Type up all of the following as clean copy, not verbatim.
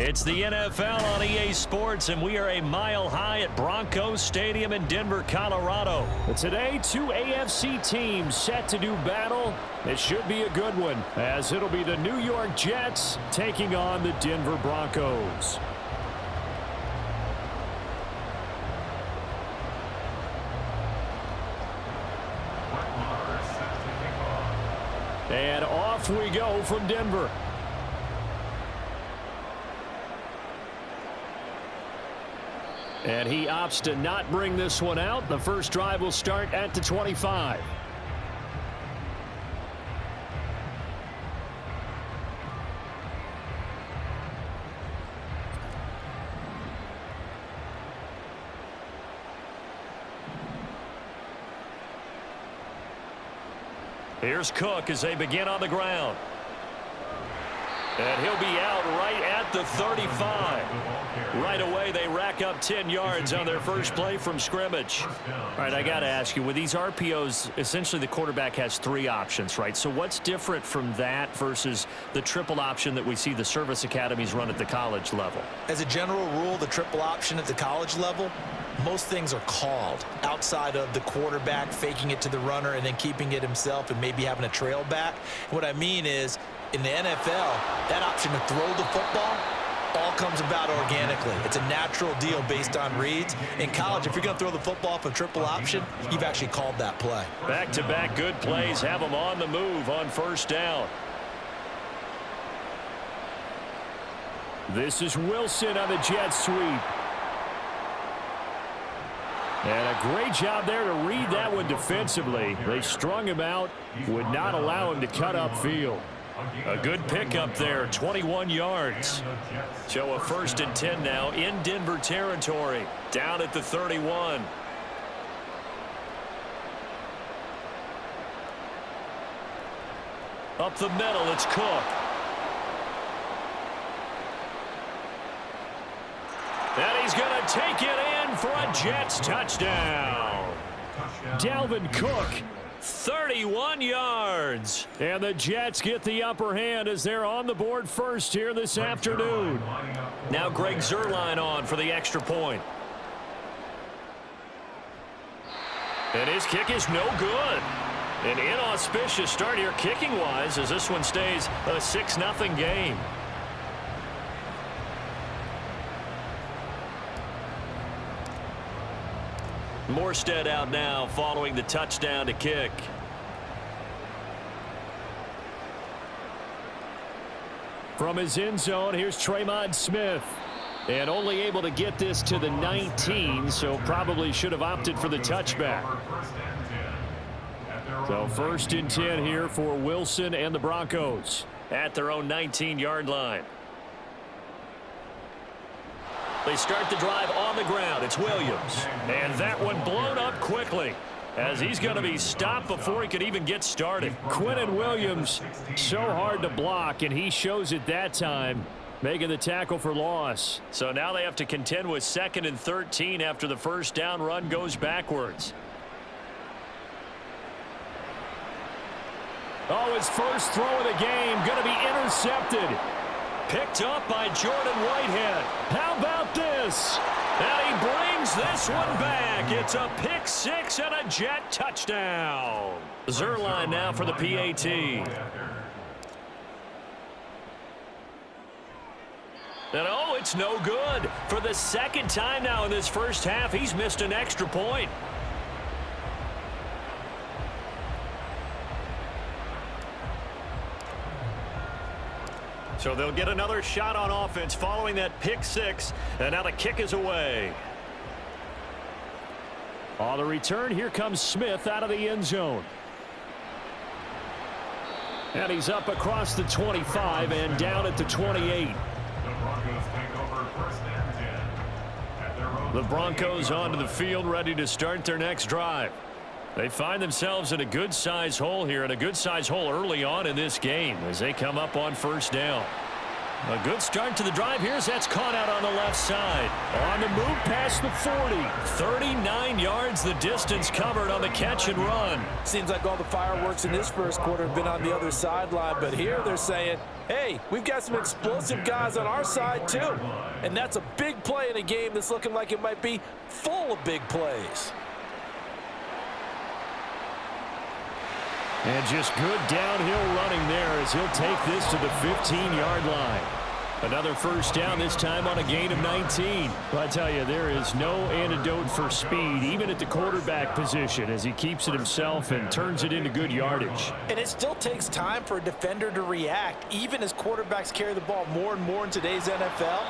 It's the NFL on EA Sports, and we are a mile high at Broncos Stadium in Denver, Colorado. But today, two AFC teams set to do battle. It should be a good one, as it'll be the New York Jets taking on the Denver Broncos. And off we go from Denver. And he opts to not bring this one out. The first drive will start at the 25. Here's Cook as they begin on the ground. And he'll be out right at the 35. Right away, they rack up 10 yards on their first play from scrimmage. All right, I got to ask you, with these RPOs, essentially the quarterback has three options, right? So what's different from that versus the triple option that we see the service academies run at the college level? As a general rule, the triple option at the college level, most things are called outside of the quarterback faking it to the runner and then keeping it himself and maybe having a trail back. What I mean is, in the NFL, that option to throw the football all comes about organically. It's a natural deal based on reads. In college, if you're going to throw the football off a triple option, you've actually called that play. Back-to-back good plays have them on the move on first down. This is Wilson on the jet sweep. And a great job there to read that one defensively. They strung him out, would not allow him to cut upfield. A good pickup there, 21 yards. So a 1st and 10 now in Denver territory, down at the 31. Up the middle, it's Cook. And he's going to take it in for a Jets touchdown. Dalvin Cook. 31 yards. And the Jets get the upper hand as they're on the board first here this afternoon. Now Greg Zuerlein on for the extra point. And his kick is no good. An inauspicious start here kicking-wise as this one stays a 6-0 game. Morstead out now following the touchdown to kick. From his end zone, here's Tremont Smith. And only able to get this to the 19, so probably should have opted for the touchback. So 1st and 10 here for Wilson and the Broncos. At their own 19-yard line. They start the drive on the ground. It's Williams. And that one blown up quickly as he's going to be stopped before he could even get started. Quinnen Williams, so hard to block, and he shows it that time, making the tackle for loss. So now they have to contend with 2nd and 13 after the first down run goes backwards. Oh, his first throw of the game going to be intercepted. Picked up by Jordan Whitehead. How about this? And he brings this one back. It's a pick six and a Jet touchdown. Zuerlein now for the PAT. And oh, it's no good. For the 2nd time now in this first half, he's missed an extra point. So they'll get another shot on offense following that pick six, and now the kick is away. On the return, here comes Smith out of the end zone. And he's up across the 25 and down at the 28. The Broncos onto the field, ready to start their next drive. They find themselves in a good-sized hole here, and a good-sized hole early on in this game as they come up on first down. A good start to the drive here as that's caught out on the left side. On the move past the 40. 39 yards the distance covered on the catch and run. Seems like all the fireworks in this first quarter have been on the other sideline, but here they're saying, hey, we've got some explosive guys on our side too. And that's a big play in a game that's looking like it might be full of big plays. And just good downhill running there as he'll take this to the 15-yard line. Another first down, this time on a gain of 19. Well, I tell you, there is no antidote for speed, even at the quarterback position, as he keeps it himself and turns it into good yardage. And it still takes time for a defender to react, even as quarterbacks carry the ball more and more in today's NFL.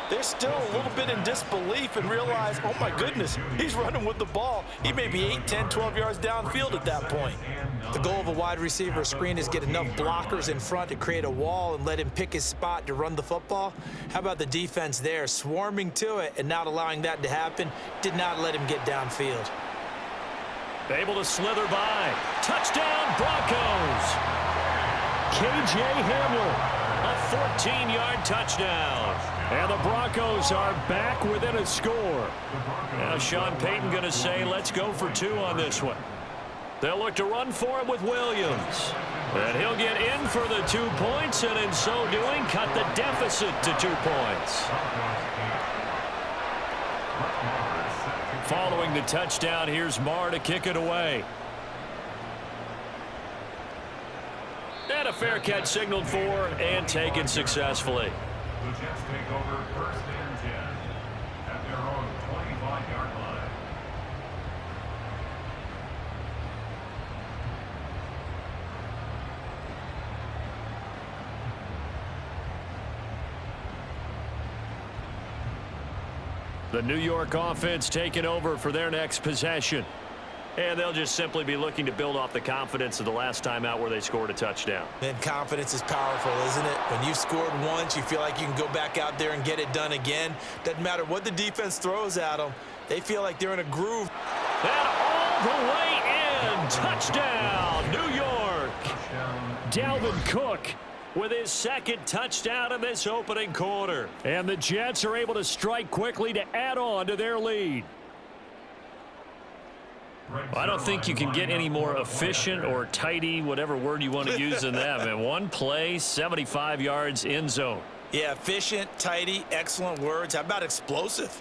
They're still a little bit in disbelief and realize, oh my goodness, he's running with the ball. He may be 8, 10, 12 yards downfield at that point. The goal of a wide receiver screen is get enough blockers in front to create a wall and let him pick his spot to run the football. How about the defense there, swarming to it and not allowing that to happen? Did not let him get downfield. Able to slither by. Touchdown, Broncos! K.J. Hamler. A 14-yard touchdown. And the Broncos are back within a score. Now Sean Payton going to say, let's go for 2 on this one. They'll look to run for it with Williams. And he'll get in for the 2 points, and in so doing, cut the deficit to 2 points. Following the touchdown, here's Marr to kick it away. And a fair catch signaled for and taken successfully. The Jets take over 1st and 10 at their own 25-yard line. The New York offense taking over for their next possession. And they'll just simply be looking to build off the confidence of the last time out where they scored a touchdown. Man, confidence is powerful, isn't it? When you've scored once, you feel like you can go back out there and get it done again. Doesn't matter what the defense throws at them. They feel like they're in a groove. And all the way in. Touchdown, New York. Dalvin Cook with his second touchdown in this opening quarter. And the Jets are able to strike quickly to add on to their lead. I don't think you can get any more efficient or tidy, whatever word you want to use in that. Man, one play, 75 yards end zone. Yeah, efficient, tidy, excellent words. How about explosive?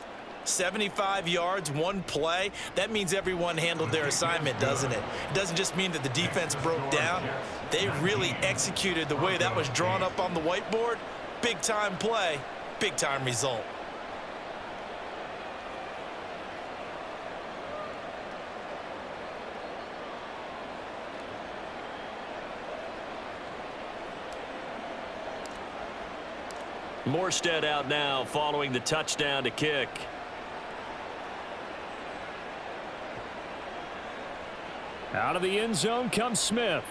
75 yards, one play. That means everyone handled their assignment, doesn't it? It doesn't just mean that the defense broke down. They really executed the way that was drawn up on the whiteboard. Big-time play, big-time result. Morstead out now following the touchdown to kick. Out of the end zone comes Smith.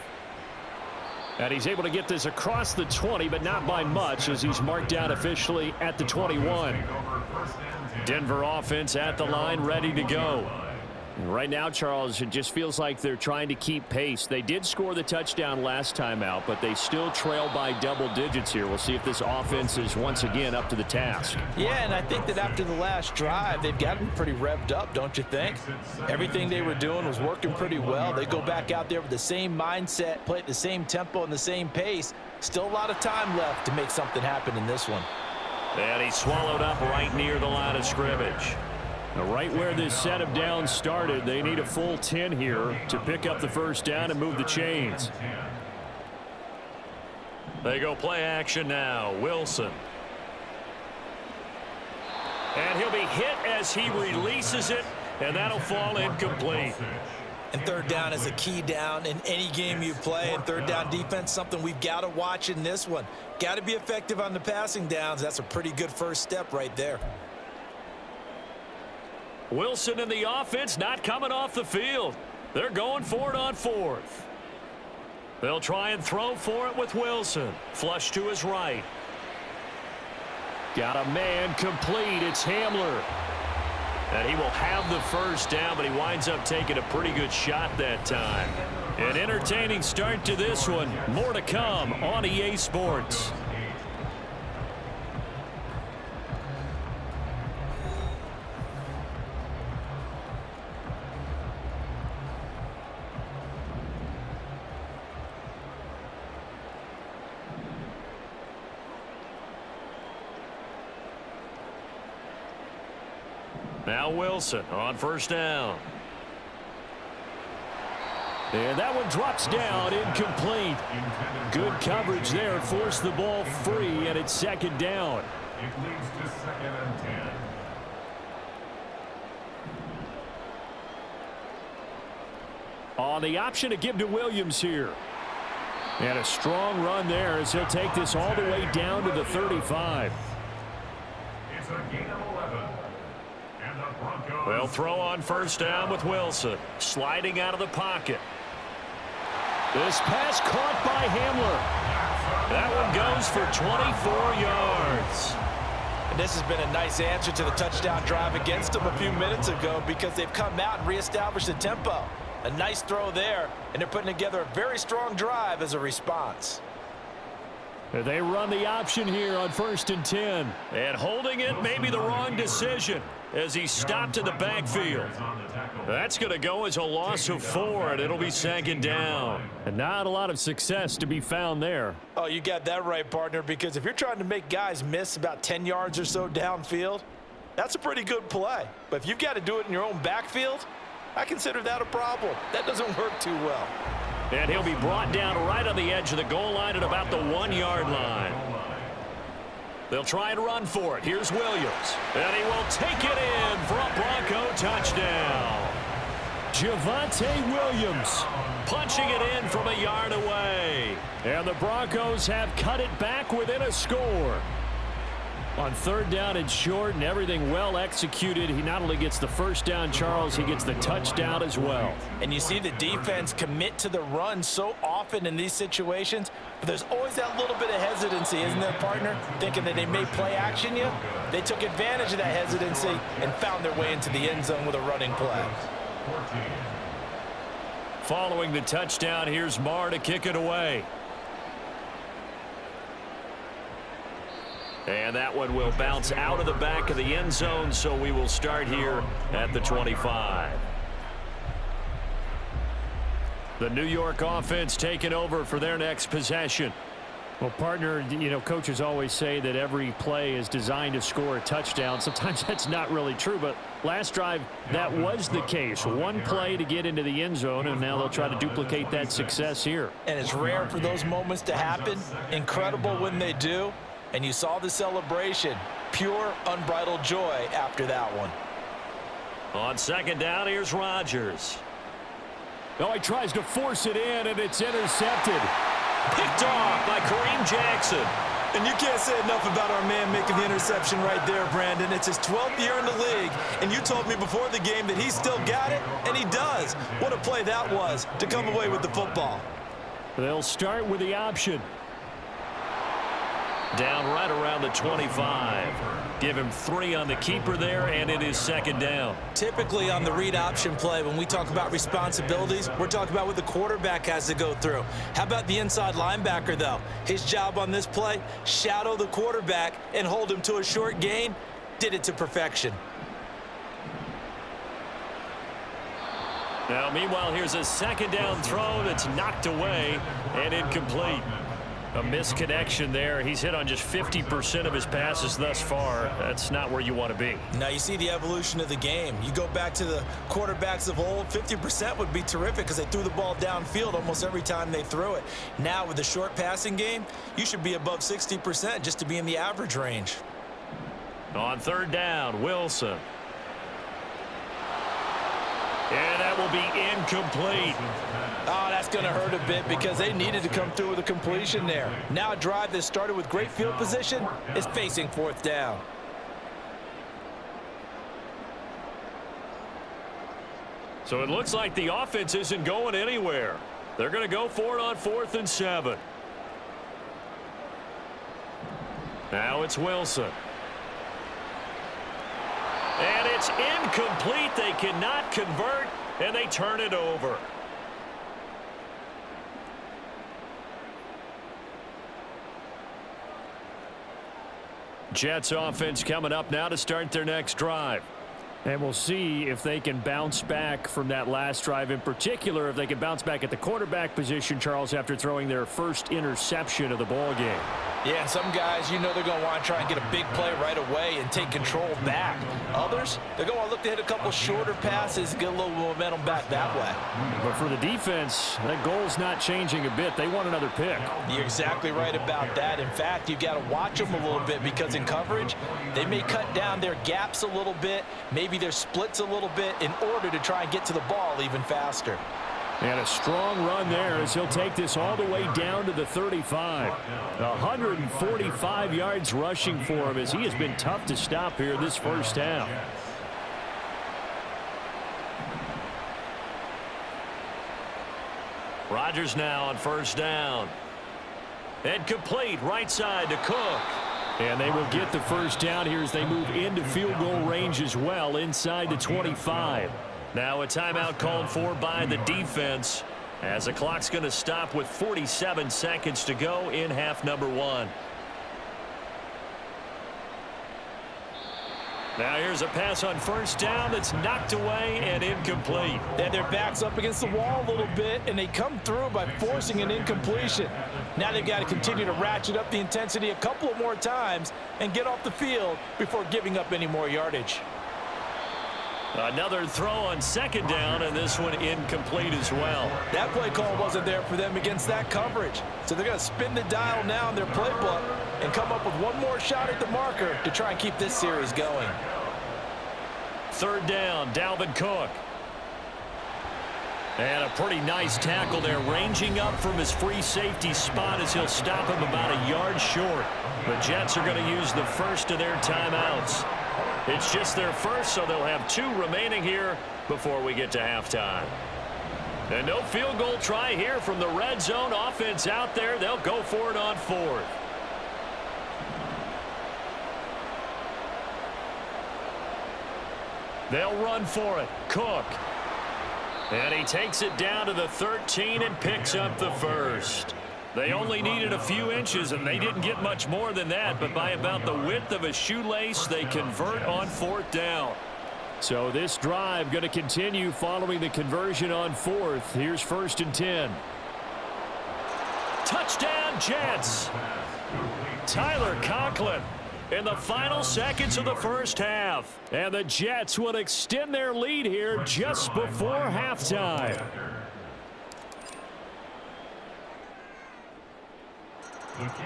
And he's able to get this across the 20, but not by much as he's marked down officially at the 21. Denver offense at the line, ready to go. Right now, Charles, it just feels like they're trying to keep pace. They did score the touchdown last time out, but they still trail by double digits here. We'll see if this offense is once again up to the task. Yeah, and I think that after the last drive, they've gotten pretty revved up, don't you think? Everything they were doing was working pretty well. They go back out there with the same mindset, play at the same tempo and the same pace. Still a lot of time left to make something happen in this one. And he swallowed up right near the line of scrimmage. Right where this set of downs started, they need a full 10 here to pick up the first down and move the chains. They go play action now. Wilson. And he'll be hit as he releases it, and that'll fall incomplete. And third down is a key down in any game you play. And third down defense, something we've got to watch in this one. Got to be effective on the passing downs. That's a pretty good first step right there. Wilson and the offense not coming off the field. They're going for it on fourth. They'll try and throw for it with Wilson. Flush to his right. Got a man complete. It's Hamler. And he will have the first down, but he winds up taking a pretty good shot that time. An entertaining start to this one. More to come on EA Sports. Now Wilson on first down. And that one drops down, incomplete. Good coverage there, forced the ball free, and it's second down. It leads to 2nd and 10. On the option to give to Williams here. And a strong run there as he'll take this all the way down to the 35. It's a gain of 11. And the Broncos. They'll throw on first down with Wilson. Sliding out of the pocket. This pass caught by Hamler. That one goes for 24 yards. And this has been a nice answer to the touchdown drive against them a few minutes ago because they've come out and reestablished the tempo. A nice throw there, and they're putting together a very strong drive as a response. They run the option here on 1st and 10. And holding it may be the wrong decision as he stopped in the backfield. That's going to go as a loss of 4, and it'll be second down. And not a lot of success to be found there. Oh, you got that right, partner, because if you're trying to make guys miss about 10 yards or so downfield, that's a pretty good play. But if you've got to do it in your own backfield, I consider that a problem. That doesn't work too well. And he'll be brought down right on the edge of the goal line at about the 1-yard line. They'll try and run for it. Here's Williams. And he will take it in for a Bronco touchdown. Javonte Williams Punching it in from a yard away. And the Broncos have cut it back within a score. On 3rd down and short and everything well executed, he not only gets the first down, Charles, he gets the touchdown as well. And you see the defense commit to the run so often in these situations, but there's always that little bit of hesitancy, isn't there, partner? Thinking that they may play action you. They took advantage of that hesitancy and found their way into the end zone with a running play. Following the touchdown, here's Marr to kick it away. And that one will bounce out of the back of the end zone, so we will start here at the 25. The New York offense taking over for their next possession. Well, partner, you know, coaches always say that every play is designed to score a touchdown. Sometimes that's not really true, but last drive, that was the case. One play to get into the end zone, and now they'll try to duplicate that success here. And it's rare for those moments to happen. Incredible when they do. And you saw the celebration. Pure, unbridled joy after that one. On 2nd down, here's Rodgers. Oh, he tries to force it in, and it's intercepted. Picked off by Kareem Jackson. And you can't say enough about our man making the interception right there, Brandon. It's his 12th year in the league, and you told me before the game that he still got it, and he does. What a play that was to come away with the football. They'll start with the option. Down right around the 25. Give him 3 on the keeper there, and it is 2nd down. Typically on the read option play, when we talk about responsibilities, we're talking about what the quarterback has to go through. How about the inside linebacker, though? His job on this play, shadow the quarterback and hold him to a short gain. Did it to perfection. Now, meanwhile, here's a 2nd down throw that's knocked away and incomplete. A misconnection there. He's hit on just 50% of his passes thus far. That's not where you want to be. Now you see the evolution of the game. You go back to the quarterbacks of old, 50% would be terrific because they threw the ball downfield almost every time they threw it. Now with the short passing game, you should be above 60% just to be in the average range. On 3rd down, Wilson. And that will be incomplete. Oh, that's going to hurt a bit because they needed to come through with a completion there. Now a drive that started with great field position is facing 4th down. So it looks like the offense isn't going anywhere. They're going to go for it on 4th and 7. Now it's Wilson. And it's incomplete. They cannot convert, and they turn it over. Jets offense coming up now to start their next drive. And we'll see if they can bounce back from that last drive. In particular, if they can bounce back at the quarterback position, Charles, after throwing their first interception of the ball game. Yeah, and some guys, you know they're going to want to try and get a big play right away and take control back. Others, they're going to want to look to hit a couple shorter passes, get a little momentum back that way. But for the defense, that goal's not changing a bit. They want another pick. You're exactly right about that. In fact, you've got to watch them a little bit because in coverage, they may cut down their gaps a little bit, maybe their splits a little bit in order to try and get to the ball even faster. And a strong run there as he'll take this all the way down to the 35. 145 yards rushing for him as he has been tough to stop here this first half. Rodgers now on first down. And complete right side to Cook. And they will get the first down here as they move into field goal range as well inside the 25. Now a timeout called for by the defense as the clock's going to stop with 47 seconds to go in half number one. Now here's a pass on first down that's knocked away and incomplete. And their back's up against the wall a little bit, and they come through by forcing an incompletion. Now they've got to continue to ratchet up the intensity a couple of more times and get off the field before giving up any more yardage. Another throw on second down, and this one incomplete as well. That play call wasn't there for them against that coverage. So they're going to spin the dial now in their playbook and come up with one more shot at the marker to try and keep this series going. Third down, Dalvin Cook. And a pretty nice tackle there, ranging up from his free safety spot as he'll stop him about a yard short. The Jets are going to use the first of their timeouts. It's just their first, so they'll have two remaining here before we get to halftime. And no field goal try here from the red zone. Offense out there. They'll go for it on fourth. They'll run for it. Cook. And he takes it down to the 13 and picks up the first. They only needed a few inches, and they didn't get much more than that, but by about the width of a shoelace, they convert on fourth down. So this drive going to continue following the conversion on fourth. Here's first and 10. Touchdown, Jets. Tyler Conklin in the final seconds of the first half. And the Jets will extend their lead here just before halftime.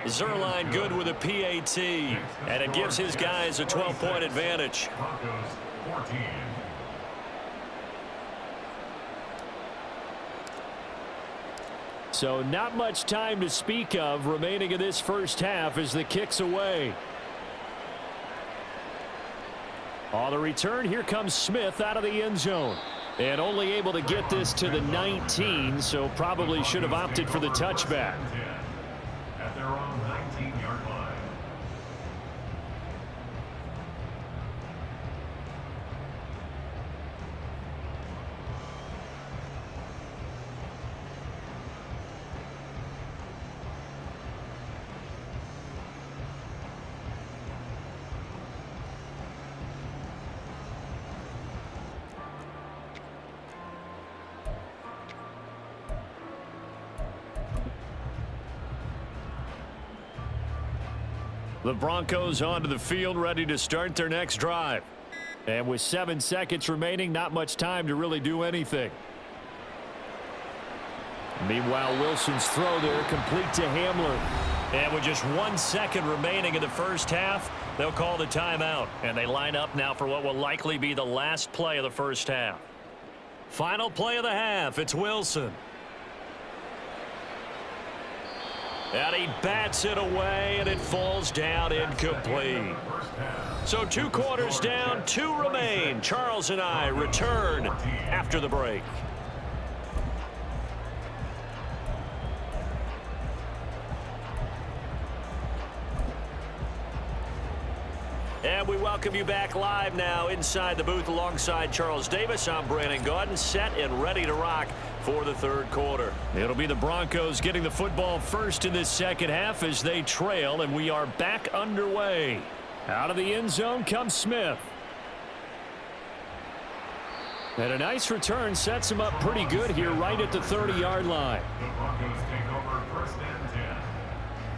Zerline good with a PAT, and it gives his guys a 12-point advantage. Broncos 14. So not much time to speak of remaining in this first half as the kick's away. On the return, here comes Smith out of the end zone. And only able to get this to the 19, so probably should have opted for the touchback. At their own 19-yard line. The Broncos onto the field, ready to start their next drive. And with 7 seconds remaining, not much time to really do anything. Meanwhile, Wilson's throw there complete to Hamler. And with just 1 second remaining in the first half, they'll call the timeout. And they line up now for what will likely be the last play of the first half. Final play of the half, it's Wilson. And he bats it away, and it falls down incomplete. So 2 quarters down, 2 remain. Charles and I return after the break. And we welcome you back live now inside the booth alongside Charles Davis. I'm Brandon Gaudin, set and ready to rock for the third quarter. It'll be the Broncos getting the football first in this second half as they trail, and we are back underway. Out of the end zone comes Smith. And a nice return sets him up pretty good here right at the 30-yard line. The Broncos take over first and 10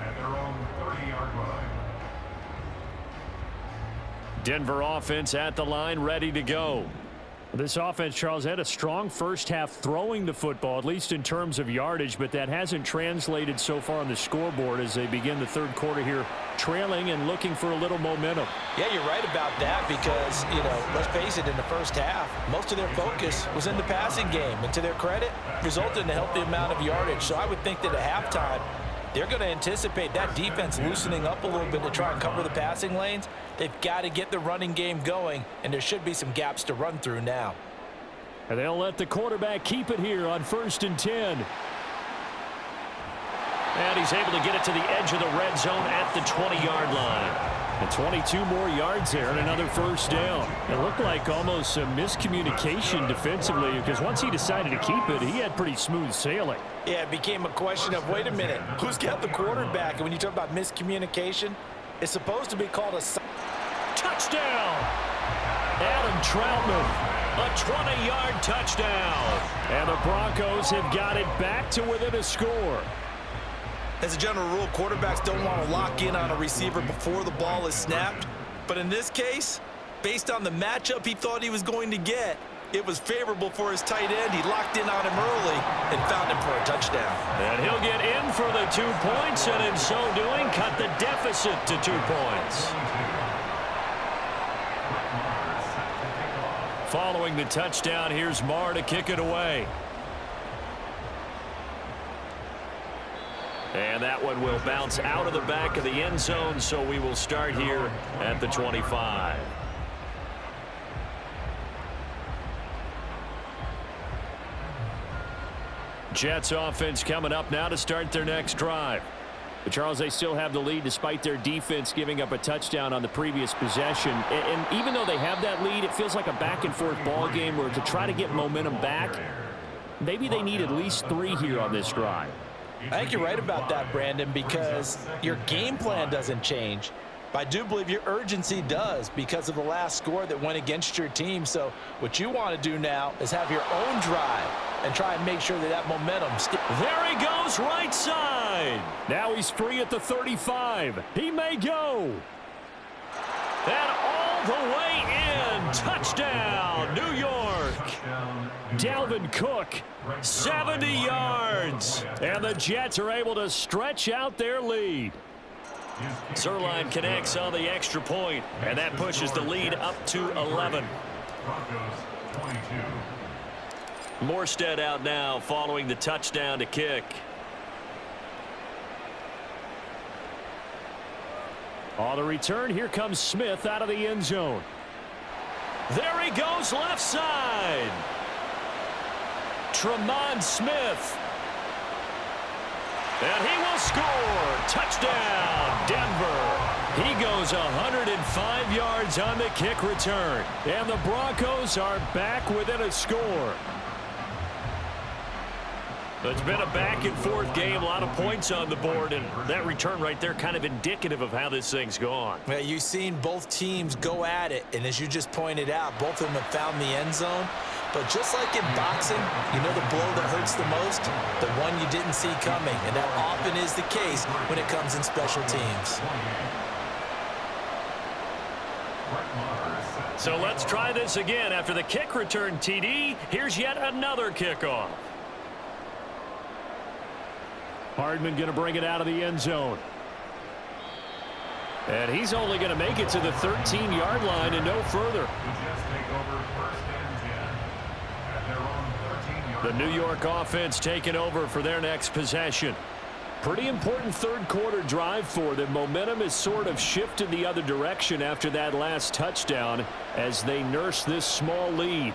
at their own 30-yard Denver offense at the line, ready to go. This offense, Charles, had a strong first half throwing the football, at least in terms of yardage, but that hasn't translated so far on the scoreboard as they begin the third quarter here, trailing and looking for a little momentum. Yeah, you're right about that because, let's face it, in the first half, most of their focus was in the passing game. And to their credit, resulted in a healthy amount of yardage. So I would think that at halftime, they're going to anticipate that defense loosening up a little bit to try and cover the passing lanes. They've got to get the running game going, and there should be some gaps to run through now. And they'll let the quarterback keep it here on 1st and 10. And he's able to get it to the edge of the red zone at the 20-yard line. And 22 more yards there and another first down. It looked like almost a miscommunication defensively because once he decided to keep it, he had pretty smooth sailing. Yeah, it became a question of, wait a minute, who's got the quarterback? And when you talk about miscommunication, it's supposed to be called a touchdown. Adam Troutman, a 20-yard touchdown. And the Broncos have got it back to within a score. As a general rule, quarterbacks don't want to lock in on a receiver before the ball is snapped. But in this case, based on the matchup he thought he was going to get, it was favorable for his tight end. He locked in on him early and found him for a touchdown. And he'll get in for the 2 points, and in so doing, cut the deficit to 2 points. Following the touchdown, here's Marr to kick it away. And that one will bounce out of the back of the end zone, so we will start here at the 25. Jets offense coming up now to start their next drive. But Charles, they still have the lead despite their defense giving up a touchdown on the previous possession. And even though they have that lead, it feels like a back-and-forth ball game where to try to get momentum back, maybe they need at least 3 here on this drive. I think you're right about that, Brandon, because your game plan doesn't change. But I do believe your urgency does because of the last score that went against your team. So what you want to do now is have your own drive and try and make sure that that momentum stays. There he goes, right side. Now he's free at the 35. He may go. And all the way in. Touchdown, New York. Dalvin Cook, 70 yards. and the Jets are able to stretch out their lead. Zerline connects on the extra point, and that pushes the lead up to 11. Morstead out now following the touchdown to kick. On the return, here comes Smith out of the end zone. There he goes, left side. Tremont Smith. And he will score. Touchdown, Denver. He goes 105 yards on the kick return. And the Broncos are back within a score. It's been a back-and-forth game, a lot of points on the board, and that return right there kind of indicative of how this thing's gone. Well, you've seen both teams go at it, and as you just pointed out, both of them have found the end zone. But just like in boxing, you know the blow that hurts the most? The one you didn't see coming, and that often is the case when it comes in special teams. So let's try this again. After the kick return, TD, here's yet another kickoff. Hardman going to bring it out of the end zone. And he's only going to make it to the 13-yard line and no further. The New York offense taking over for their next possession. Pretty important third quarter drive for them. Momentum has sort of shifted the other direction after that last touchdown as they nurse this small lead.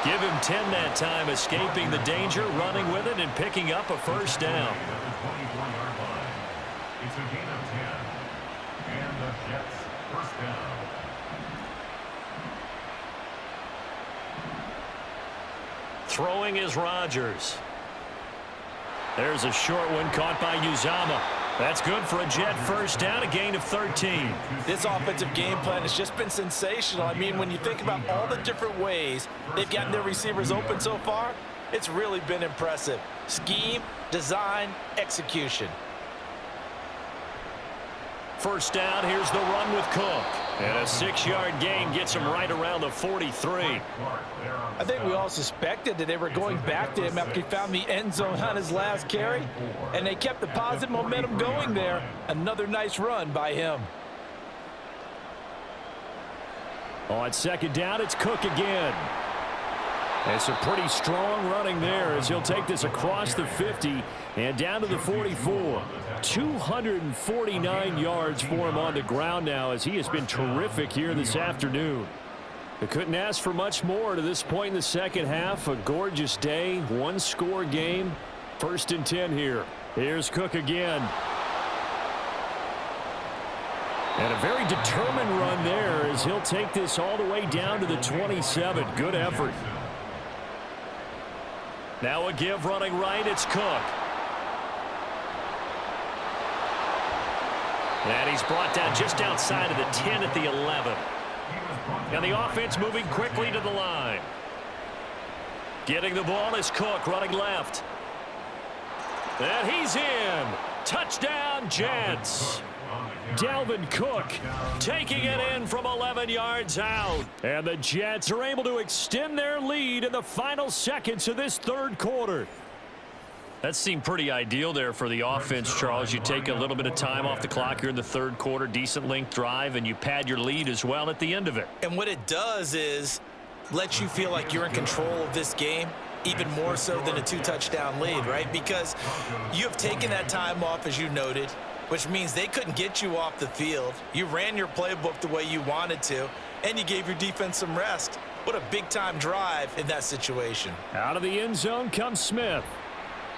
Give him 10 that time, escaping the danger, running with it, and picking up a first down. It's a gain of 10. And the Jets first down. Throwing is Rodgers. There's a short one caught by Uzama. That's good for a Jet first down, a gain of 13. This offensive game plan has just been sensational. I mean, when you think about all the different ways they've gotten their receivers open so far, it's really been impressive. Scheme, design, execution. first down. Here's the run with Cook. And a 6-yard gain gets him right around the 43. I think we all suspected that they were going back to him after he found the end zone on his last carry, and they kept the positive momentum going there. Another nice run by him. On second down, it's Cook again. And some pretty strong running there as he'll take this across the 50 and down to the 44. 249 yards for him on the ground now as he has been terrific here this afternoon. They couldn't ask for much more to this point in the second half. A gorgeous day, one-score game. 1st and 10 here. Here's Cook again. And a very determined run there as he'll take this all the way down to the 27. Good effort. Now a give running right. It's Cook. And he's brought down just outside of the 10 at the 11. And the offense moving quickly to the line. Getting the ball is Cook running left. And he's in. Touchdown, Jets. Dalvin Cook taking it in from 11 yards out. And the Jets are able to extend their lead in the final seconds of this third quarter. That seemed pretty ideal there for the offense, Charles. You take a little bit of time off the clock here in the third quarter, decent length drive, and you pad your lead as well at the end of it. And what it does is let you feel like you're in control of this game, even more so than a 2-touchdown lead, right? Because you have taken that time off, as you noted, which means they couldn't get you off the field. You ran your playbook the way you wanted to, and you gave your defense some rest. What a big-time drive in that situation. Out of the end zone comes Smith.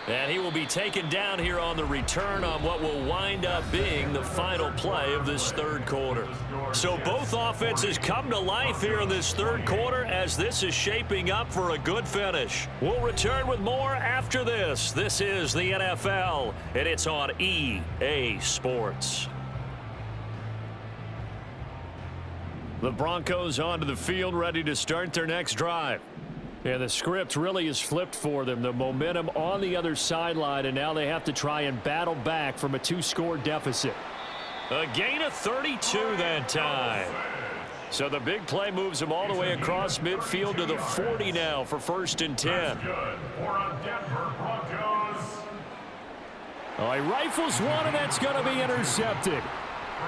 And he will be taken down here on the return on what will wind up being the final play of this third quarter. So both offenses come to life here in this third quarter as this is shaping up for a good finish. We'll return with more after this. This is the NFL, and it's on EA Sports. The Broncos onto the field, ready to start their next drive. Yeah, the script really is flipped for them. The momentum on the other sideline, and now they have to try and battle back from a 2-score deficit. A gain of 32 that time. So the big play moves them all the way across midfield to the 40 now for 1st and 10. Oh, he rifles one, and that's going to be intercepted.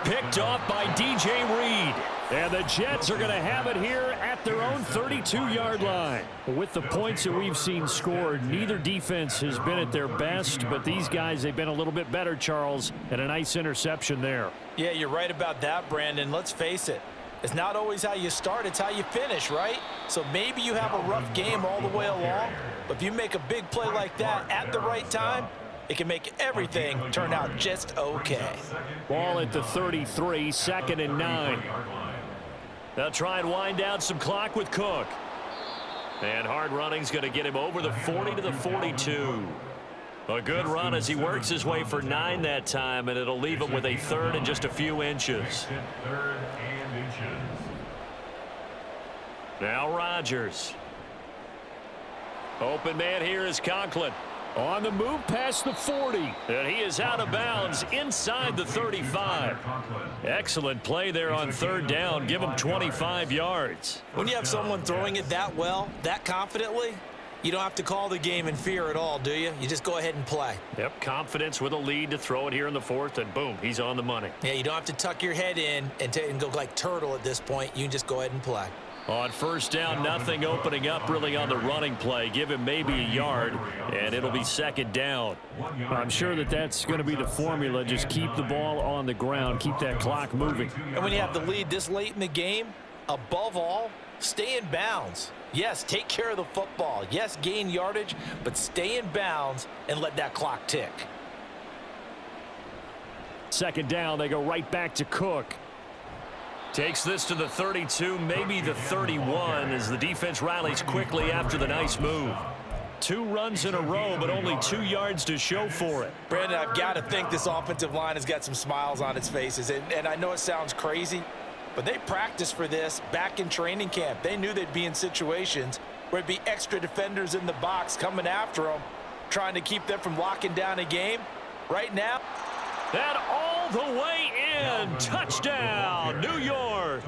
Picked off by DJ Reed. And the Jets are going to have it here at their own 32-yard line. With the points that we've seen scored, neither defense has been at their best, but these guys, they've been a little bit better, Charles, and a nice interception there. Yeah, you're right about that, Brandon. Let's face it. It's not always how you start, it's how you finish, right? So maybe you have a rough game all the way along, but if you make a big play like that at the right time, it can make everything turn out just okay. Ball at the 33, 2nd and 9. They'll try and wind down some clock with Cook. And hard running's going to get him over the 40 to the 42. A good run as he works his way for 9 that time, and it'll leave him with a 3rd and just a few inches. Now Rodgers. Open man here is Conklin. On the move past the 40. And he is out of bounds inside the 35. Excellent play there on 3rd down. Give him 25 yards. When you have someone throwing it that well, that confidently, you don't have to call the game in fear at all, do you? You just go ahead and play. Yep, confidence with a lead to throw it here in the 4th, and boom, he's on the money. Yeah, you don't have to tuck your head in and go like turtle at this point. You can just go ahead and play. On 1st down, nothing opening up really on the running play. Give him maybe a yard, and it'll be 2nd down. I'm sure that that's going to be the formula. Just keep the ball on the ground. Keep that clock moving. And when you have the lead this late in the game, above all, stay in bounds. Yes, take care of the football. Yes, gain yardage, but stay in bounds and let that clock tick. 2nd down, they go right back to Cook. Takes this to the 32, maybe the 31, as the defense rallies quickly after the nice move. 2 runs in a row, but only 2 yards to show for it. Brandon, I've got to think this offensive line has got some smiles on its faces. And I know it sounds crazy, but they practiced for this back in training camp. They knew they'd be in situations where it'd be extra defenders in the box coming after them, trying to keep them from locking down a game. Right now, that all the way And touchdown, New York.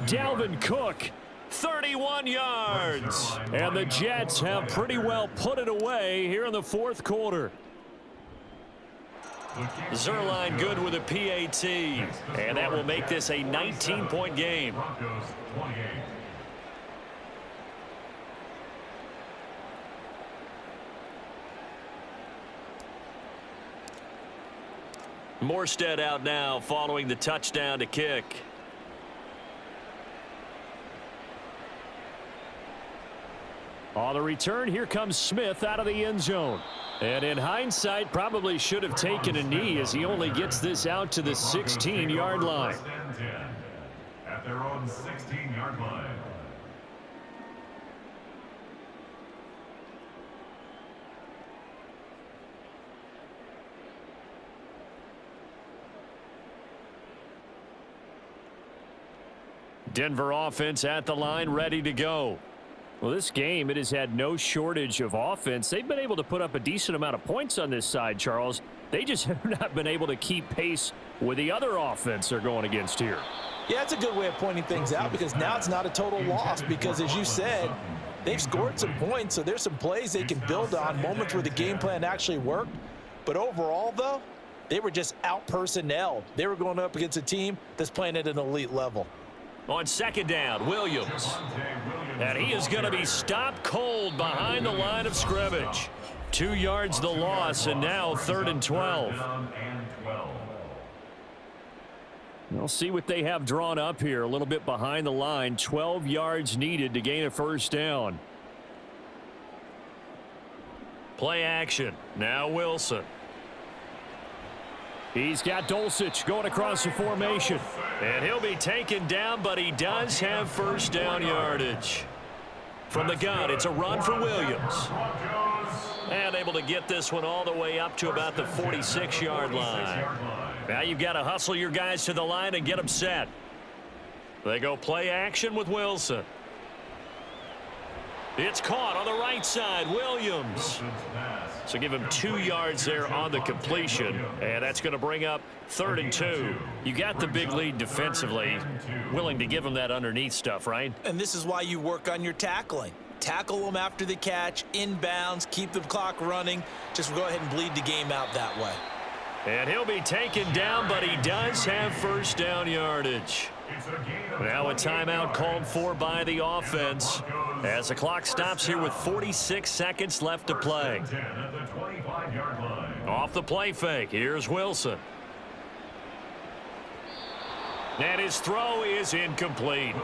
Dalvin Cook, 31 yards. And the Jets have pretty well put it away here in the fourth quarter. Zerline good with a PAT. And that will make this a 19-point game. Morstead out now following the touchdown to kick. On the return, here comes Smith out of the end zone. And in hindsight, probably should have taken a knee as he only gets this out to the 16-yard line. At their own 16-yard line. Denver offense at the line, ready to go. Well, this game, it has had no shortage of offense. They've been able to put up a decent amount of points on this side, Charles. They just have not been able to keep pace with the other offense they're going against here. Yeah, it's a good way of pointing things out because now it's not a total loss because, as you said, they've scored some points, so there's some plays they can build on, moments where the game plan actually worked. But overall, though, they were just out-personnelled. They were going up against a team that's playing at an elite level. On second down, Williams. And he is going to be stopped cold behind the line of scrimmage. 2 yards the loss, and now 3rd and 12. We'll see what they have drawn up here. A little bit behind the line. 12 yards needed to gain a first down. Play action. Now Wilson. He's got Dulcich going across the formation. And he'll be taken down, but he does have first down yardage. From the gun, it's a run for Williams. And able to get this one all the way up to about the 46-yard line. Now you've got to hustle your guys to the line and get them set. They go play action with Wilson. It's caught on the right side, Williams. So give him 2 yards there on the completion, and that's going to bring up 3rd and 2. You got the big lead defensively, willing to give him that underneath stuff, right? And this is why you work on your tackling. Tackle them after the catch, inbounds, keep the clock running. Just go ahead and bleed the game out that way. And he'll be taken down, but he does have first down yardage. Now a timeout called for by the offense as the clock stops here with 46 seconds left to play. Off the play fake, here's Wilson. And his throw is incomplete.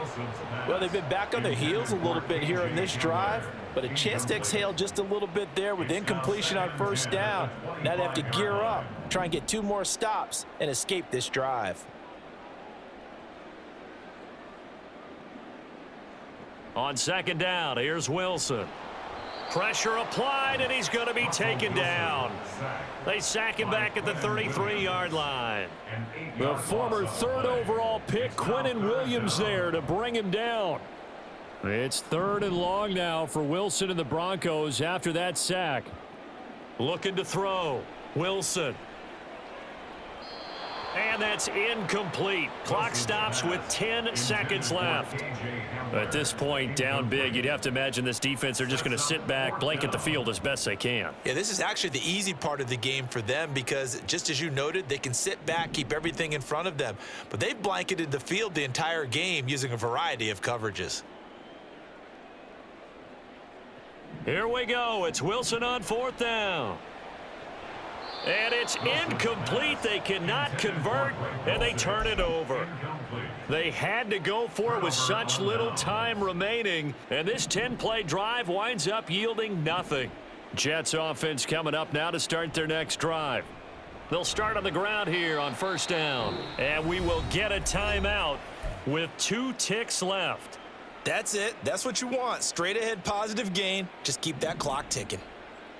Well, they've been back on their heels a little bit here in this drive, but a chance to exhale just a little bit there with incompletion on first down. Now they have to gear up, try and get 2 more stops and escape this drive. On second down, here's Wilson. Pressure applied, and he's going to be taken down. They sack him back at the 33-yard line. The former 3rd overall pick, Quinnen Williams, there to bring him down. It's 3rd and long now for Wilson and the Broncos after that sack. Looking to throw. Wilson. And that's incomplete. Clock stops with 10 seconds left. At this point, down big, you'd have to imagine this defense are just going to sit back, blanket the field as best they can. Yeah, this is actually the easy part of the game for them because, just as you noted, they can sit back, keep everything in front of them. But they've blanketed the field the entire game using a variety of coverages. Here we go. It's Wilson on 4th down. And it's incomplete. They cannot convert, and they turn it over. They had to go for it with such little time remaining, and this 10-play drive winds up yielding nothing. Jets offense coming up now to start their next drive. They'll start on the ground here on first down, and we will get a timeout with 2 ticks left. That's it. That's what you want. Straight ahead positive gain. Just keep that clock ticking.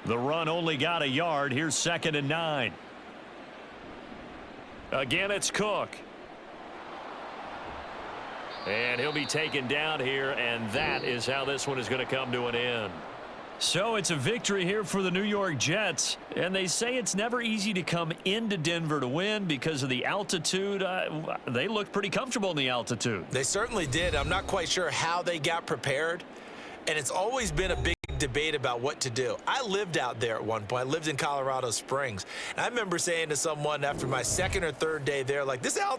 The run only got a yard. Here's 2nd and 9. Again, it's Cook. And he'll be taken down here, and that is how this one is going to come to an end. So it's a victory here for the New York Jets, and they say it's never easy to come into Denver to win because of the altitude. They looked pretty comfortable in the altitude. They certainly did. I'm not quite sure how they got prepared, and it's always been a big debate about what to do. I lived out there at one point. I lived in Colorado Springs. And I remember saying to someone after my second or third day there, like, this altitude